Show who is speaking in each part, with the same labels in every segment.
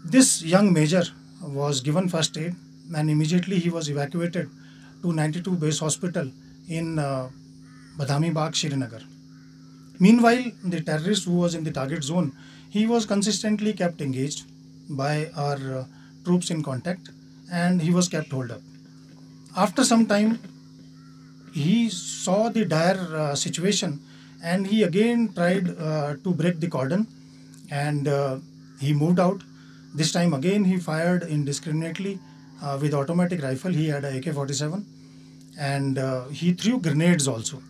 Speaker 1: This young major was given first aid and immediately he was evacuated to 92 base hospital in Badami Bagh, Srinagar. Meanwhile, the terrorist who was in the target zone, he was consistently kept engaged by our troops in contact and he was kept holed up. After some time, he saw the dire situation and he again tried to break the cordon and he moved out. This time again he fired indiscriminately with automatic rifle. He had a AK-47 and he threw grenades also.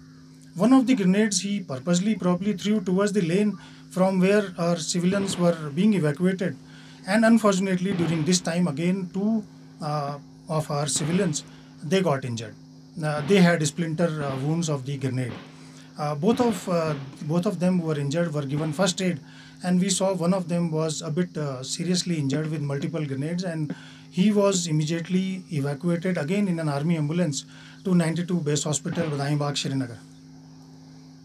Speaker 1: One of the grenades he purposely probably threw towards the lane from where our civilians were being evacuated, and unfortunately during this time again two of our civilians, they got injured. They had splinter wounds of the grenade. Both of them who were injured were given first aid, and we saw one of them was a bit seriously injured with multiple grenades, and he was immediately evacuated again in an army ambulance to 92 base hospital, Badami Bagh, Srinagar.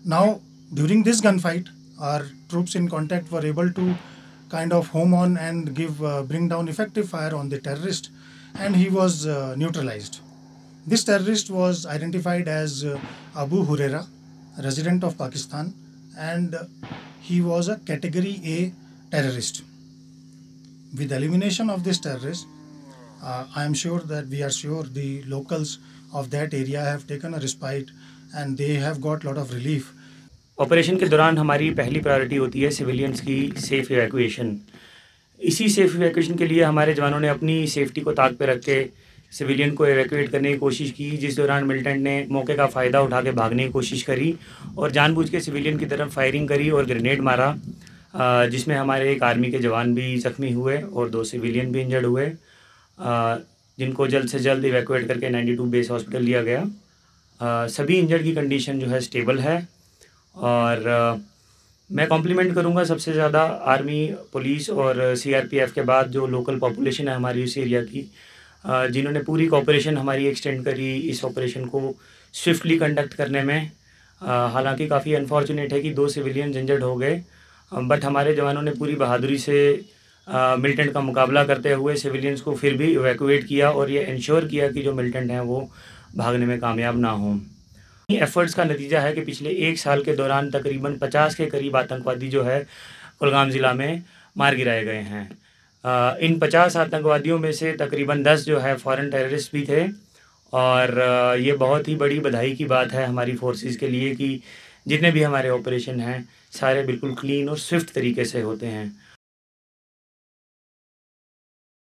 Speaker 1: Now, during this gunfight, our troops in contact were able to kind of home on and bring down effective fire on the terrorist, and he was neutralized. This terrorist was identified as Abu Huraira, resident of Pakistan, and he was a category A terrorist. With elimination of this terrorist, I am sure that we are sure the locals of that area have taken a respite and they have got lot of relief.
Speaker 2: Operation के दौरान हमारी पहली priority होती है civilians की safe evacuation. इसी safe evacuation के लिए हमारे जवानों ने अपनी सेफ्टी को ताक पे रख के सिविलियन को इवैक्यूएट करने की कोशिश की, जिस दौरान मिलिटेंट ने मौके का फ़ायदा उठा के भागने की कोशिश करी और जानबूझ के सिविलियन की तरफ फायरिंग करी और ग्रेनेड मारा, जिसमें हमारे एक आर्मी के जवान भी ज़ख्मी हुए और 2 सिविलियन भी इंजर्ड हुए, जिनको जल्द से जल्द इवैक्यूएट करके 92 बेस हॉस्पिटल लिया गया। सभी इंजर्ड की कंडीशन जो है स्टेबल है और मैं कॉम्प्लीमेंट करूंगा सबसे ज़्यादा आर्मी, पुलिस और सीआरपीएफ के बाद जो लोकल पॉपुलेशन है हमारी उस एरिया की, जिन्होंने पूरी कोऑपरेशन हमारी एक्सटेंड करी इस ऑपरेशन को स्विफ्टली कंडक्ट करने में। हालांकि काफ़ी अनफॉर्चुनेट है कि 2 सिविलियन इंजर्ड हो गए, बट हमारे जवानों ने पूरी बहादुरी से मिलिटेंट का मुकाबला करते हुए सिविलियंस को फिर भी इवैक्यूएट किया और ये इंश्योर किया कि जो मिलिटेंट हैं वो भागने में कामयाब ना हों। एफ़र्ट्स का नतीजा है कि पिछले 1 साल के दौरान तकरीबन 50 के करीब आतंकवादी जो है कुलगाम ज़िला में मार गिराए गए हैं। इन 50 आतंकवादियों में से तकरीबन 10 जो है फॉरेन टेररिस्ट भी थे और ये बहुत ही बड़ी बधाई की बात है हमारी फोर्सेस के लिए कि जितने भी हमारे ऑपरेशन हैं सारे बिल्कुल क्लीन और स्विफ्ट तरीके से होते हैं।